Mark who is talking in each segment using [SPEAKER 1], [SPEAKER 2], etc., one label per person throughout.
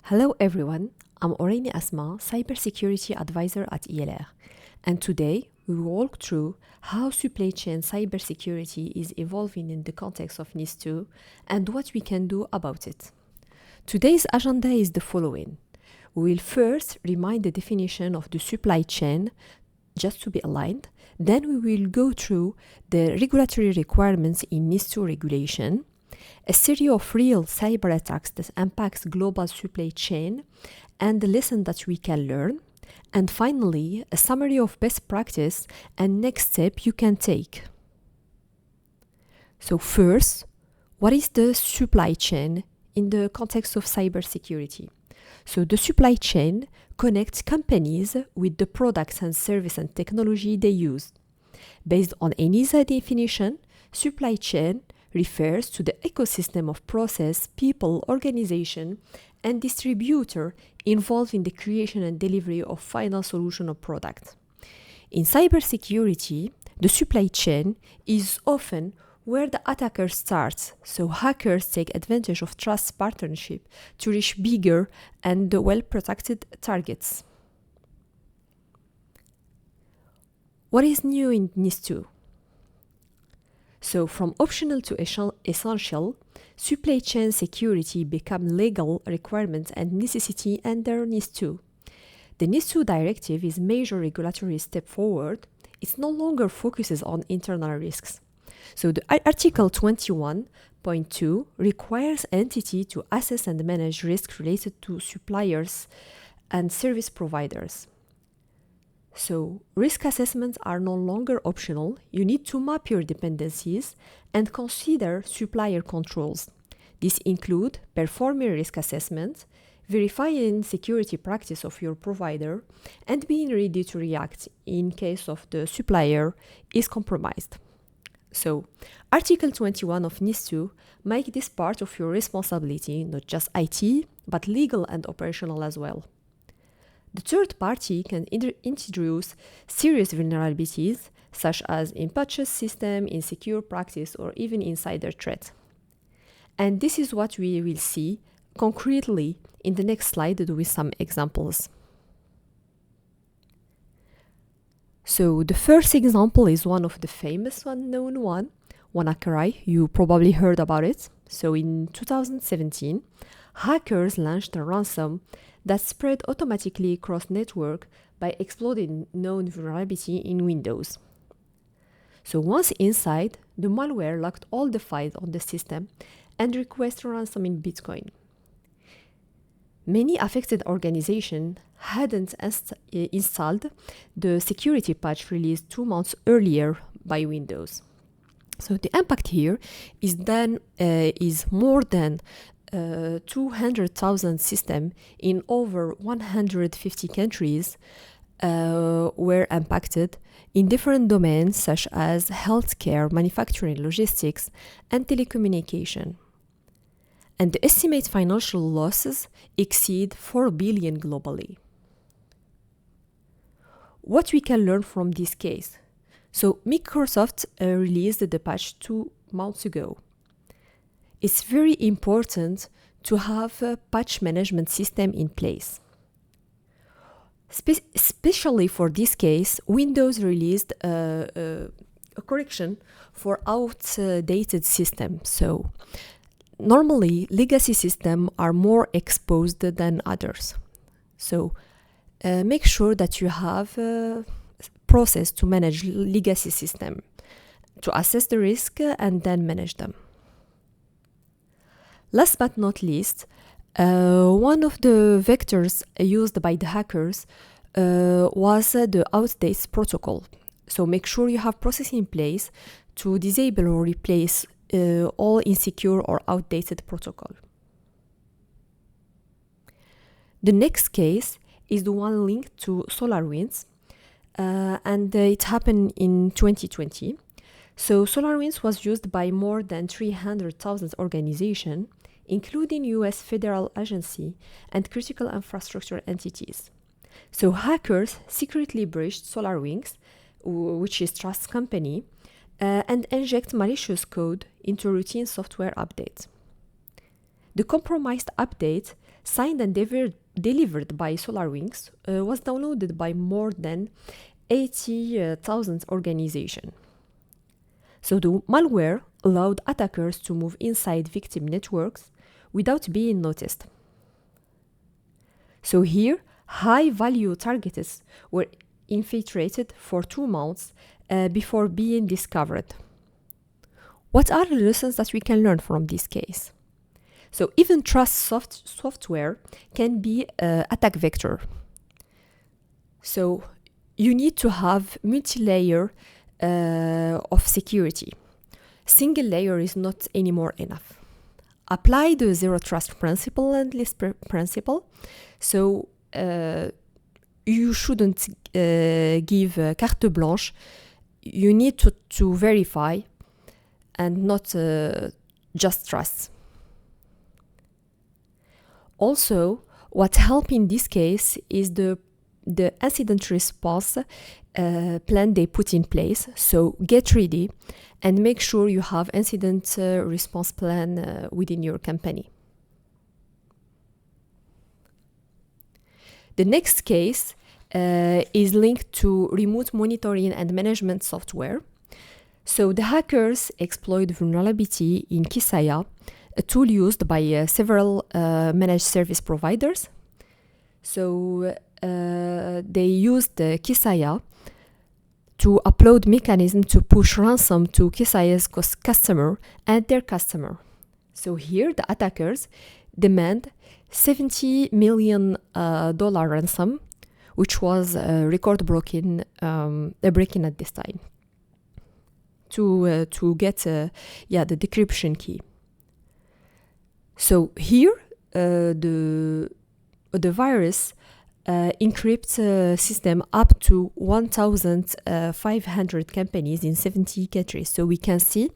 [SPEAKER 1] Hello everyone, I'm Oreini Asma, cybersecurity advisor at ELR, and today we will walk through how supply chain cybersecurity is evolving in the context of NIS2 and what we can do about it. Today's agenda is the following. We will first remind the definition of the supply chain, just to be aligned. Then we will go through the regulatory requirements in NIS2 regulation, a series of real cyber attacks that impacts global supply chain, and the lesson that we can learn. And finally, a summary of best practice and next step you can take. So first, what is the supply chain in the context of cybersecurity? So the supply chain connects companies with the products and service and technology they use. Based on ENISA definition, supply chain refers to the ecosystem of process, people, organization, and distributor involved in the creation and delivery of final solution or product. In cybersecurity, the supply chain is often where the attacker starts, so hackers take advantage of trust partnership to reach bigger and well-protected targets. What is new in NIS2? So from optional to essential, supply chain security become legal requirements and necessity under NIS2. The NIS2 directive is a major regulatory step forward. It no longer focuses on internal risks. So the Article 21.2 requires entity to assess and manage risks related to suppliers and service providers. So risk assessments are no longer optional. You need to map your dependencies and consider supplier controls. These include performing risk assessment, verifying security practice of your provider, and being ready to react in case of the supplier is compromised. So, Article 21 of NIS2 make this part of your responsibility, not just IT, but legal and operational as well. The third party can introduce serious vulnerabilities, such as in patches system, insecure practice, or even insider threat. And this is what we will see concretely in the next slide with some examples. So the first example is one of the famous known one, WannaCry. You probably heard about it. So in 2017, hackers launched a ransom that spread automatically across network by exploiting known vulnerability in Windows. So once inside, the malware locked all the files on the system and requested ransom in Bitcoin. Many affected organizations hadn't installed the security patch released 2 months earlier by Windows. So the impact here is more than 200,000 systems in over 150 countries were impacted in different domains such as healthcare, manufacturing, logistics, and telecommunication. And the estimated financial losses exceed 4 billion globally. What we can learn from this case? So Microsoft released the patch 2 months ago. It's very important to have a patch management system in place. Especially for this case, Windows released a correction for outdated systems. So normally, legacy systems are more exposed than others. So make sure that you have a process to manage legacy system, to assess the risk and then manage them. Last but not least, one of the vectors used by the hackers was the outdated protocol. So make sure you have process in place to disable or replace all insecure or outdated protocol. The next case is the one linked to SolarWinds, and it happened in 2020. So SolarWinds was used by more than 300,000 organizations, including US federal agency and critical infrastructure entities. So hackers secretly breached SolarWinds, which is trust company, and inject malicious code into routine software updates. The compromised update signed and delivered by SolarWinds, was downloaded by more than 80,000 organizations. So the malware allowed attackers to move inside victim networks without being noticed. So here, high-value targets were infiltrated for 2 months before being discovered. What are the lessons that we can learn from this case? So even trust software can be an attack vector. So you need to have multi-layer of security. Single layer is not anymore enough. Apply the zero trust principle and list principle. So you shouldn't give carte blanche. You need to verify and not just trust. Also, what helps in this case is the incident response plan they put in place. So get ready and make sure you have incident response plan within your company. The next case is linked to remote monitoring and management software. So the hackers exploit vulnerability in Kaseya, a tool used by several managed service providers. So they used Kaseya to upload mechanism to push ransom to Kaseya's customer and their customer. So here the attackers demand $70 million ransom, which was record breaking at this time, to get the decryption key. So here the virus encrypts system up to 1,500 companies in 70 countries. So we can see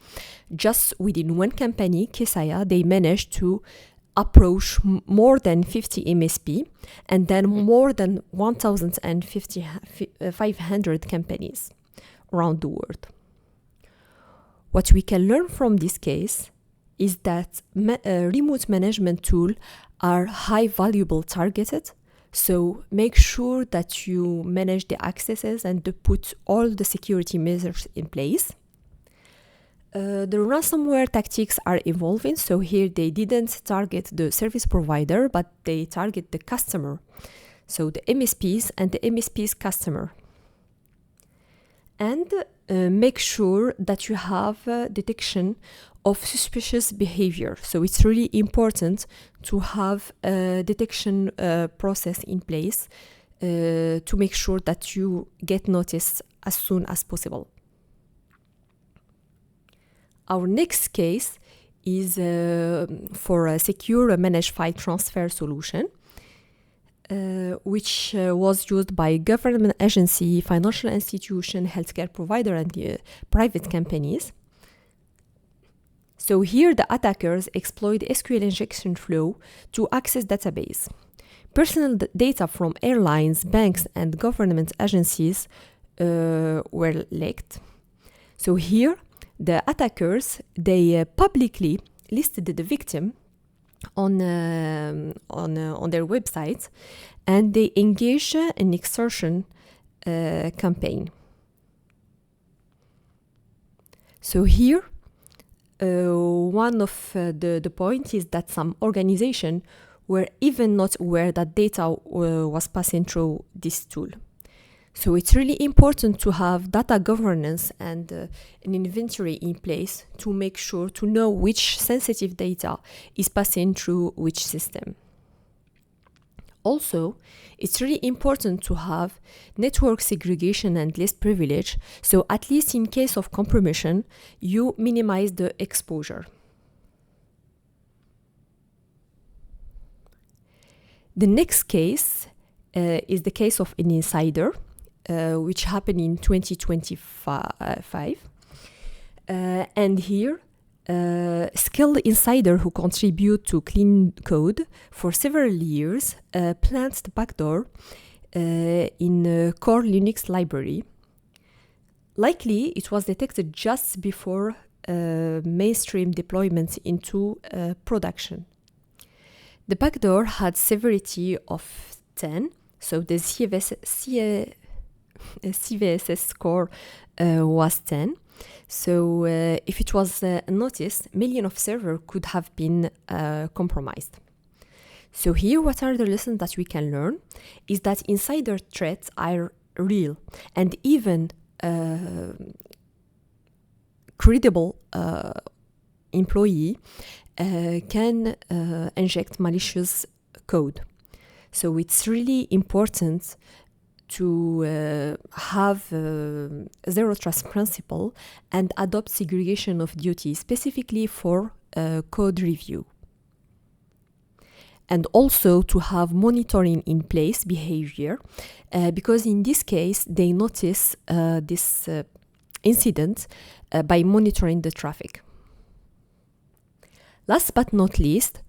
[SPEAKER 1] just within one company, Kaseya, they managed to approach more than 50 MSP and then more than 1,500 companies around the world. What we can learn from this case is that remote management tools are high valuable targeted. So make sure that you manage the accesses and to put all the security measures in place. The ransomware tactics are evolving. So here they didn't target the service provider, but they target the customer. So the MSPs and the MSP's customer. And make sure that you have detection of suspicious behavior. So it's really important to have a detection process in place to make sure that you get noticed as soon as possible. Our next case is for a secure managed file transfer solution, which was used by government agency, financial institution, healthcare provider, and private companies. So here the attackers exploit SQL injection flow to access database. Personal data from airlines, banks, and government agencies were leaked. So here the attackers, they publicly listed the victim on their website, and they engaged an extortion campaign. So here, one of the points is that some organizations were even not aware that data was passing through this tool. So it's really important to have data governance and an inventory in place to make sure to know which sensitive data is passing through which system. Also, it's really important to have network segregation and least privilege, so at least in case of compromission, you minimize the exposure. The next case is the case of an insider, which happened in 2025. And here, skilled insider who contribute to clean code for several years plants the backdoor in a core Linux library. Likely, it was detected just before mainstream deployment into production. The backdoor had severity of 10, so the CVSS score was 10. So if it was noticed, millions of servers could have been compromised. So here, what are the lessons that we can learn is that insider threats are real, and even credible employee can inject malicious code. So it's really important to have zero trust principle and adopt segregation of duties specifically for code review. And also to have monitoring in place behavior, because in this case, they notice this incident by monitoring the traffic. Last but not least,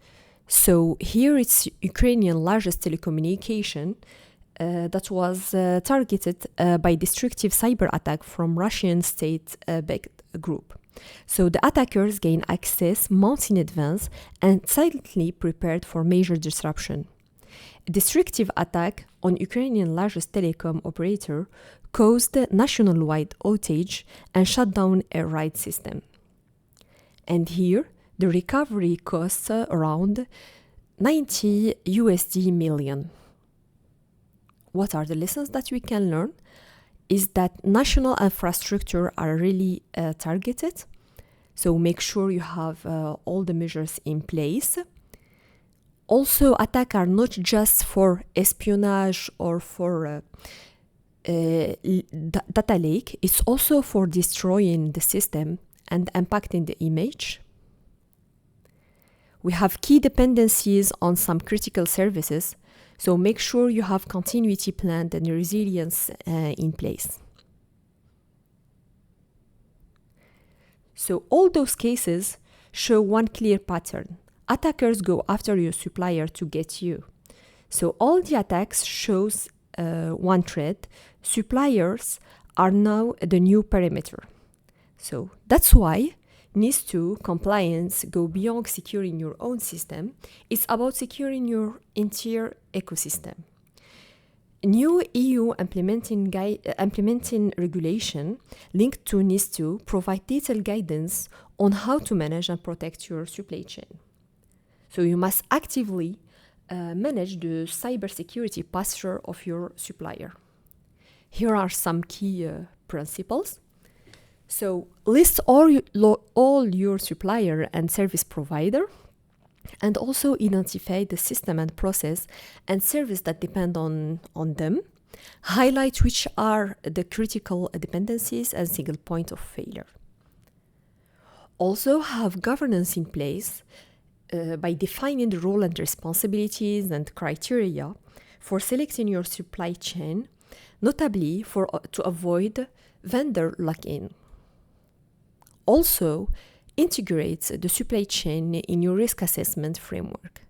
[SPEAKER 1] so here it's Ukrainian largest telecommunication that was targeted by destructive cyber attack from Russian state-backed group. So the attackers gain access months in advance and silently prepared for major disruption. A destructive attack on Ukrainian largest telecom operator caused nationwide outage and shut down a ride system. And here, the recovery costs around $90 million. What are the lessons that we can learn? Is that national infrastructure are really targeted. So make sure you have all the measures in place. Also, attacks are not just for espionage or for data leak. It's also for destroying the system and impacting the image. We have key dependencies on some critical services. So make sure you have continuity planned and resilience in place. So all those cases show one clear pattern. Attackers go after your supplier to get you. So all the attacks shows one thread. Suppliers are now the new perimeter. So that's why NIS2 compliance go beyond securing your own system. It's about securing your entire ecosystem. New EU implementing regulation linked to NIS2 provide detailed guidance on how to manage and protect your supply chain. So you must actively manage the cybersecurity posture of your supplier. Here are some key principles. So list all your supplier and service provider, and also identify the system and process and service that depend on them. Highlight which are the critical dependencies and single point of failure. Also have governance in place by defining the role and responsibilities and criteria for selecting your supply chain, notably to avoid vendor lock-in. Also, integrate the supply chain in your risk assessment framework.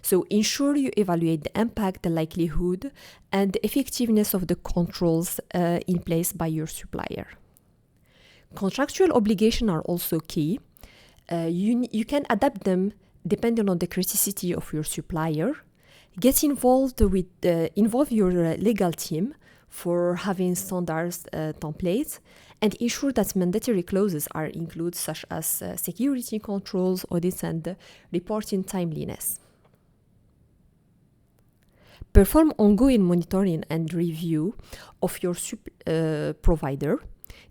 [SPEAKER 1] So ensure you evaluate the impact, the likelihood, and the effectiveness of the controls in place by your supplier. Contractual obligations are also key. You can adapt them depending on the criticality of your supplier. Involve your legal team for having standards templates, and ensure that mandatory clauses are included, such as security controls, audits, and reporting timeliness. Perform ongoing monitoring and review of your provider.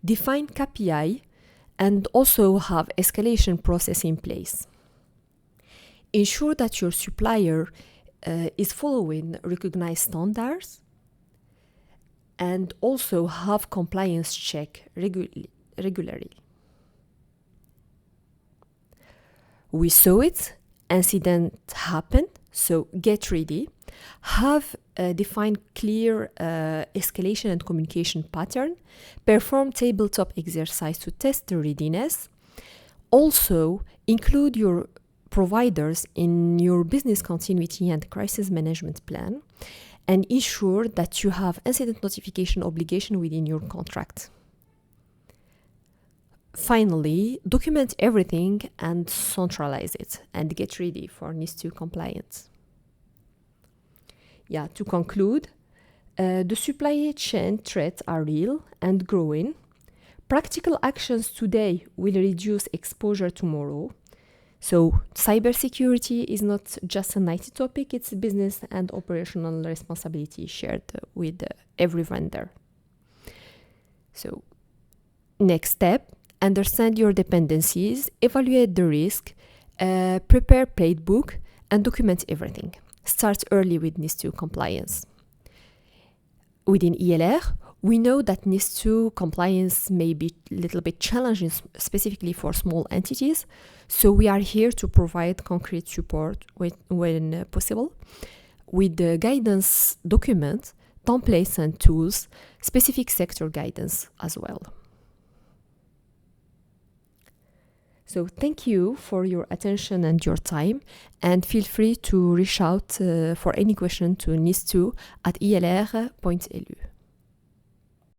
[SPEAKER 1] Define KPI, and also have escalation process in place. Ensure that your supplier is following recognized standards, and also have compliance check regularly. We saw it, incident happened, so get ready. Have defined clear escalation and communication pattern. Perform tabletop exercise to test the readiness. Also, include your providers in your business continuity and crisis management plan, and ensure that you have incident notification obligation within your contract. Finally, document everything and centralize it, and get ready for NIS2 compliance. To conclude, the supply chain threats are real and growing. Practical actions today will reduce exposure tomorrow. So cybersecurity is not just an IT topic, it's a business and operational responsibility shared with every vendor. So next step, understand your dependencies, evaluate the risk, prepare playbook, and document everything. Start early with NIS2 compliance. Within ELR, we know that NIS2 compliance may be a little bit challenging, specifically for small entities. So we are here to provide concrete support when possible with the guidance document, templates and tools, specific sector guidance as well. So thank you for your attention and your time, and feel free to reach out for any question to nis2@elr.lu.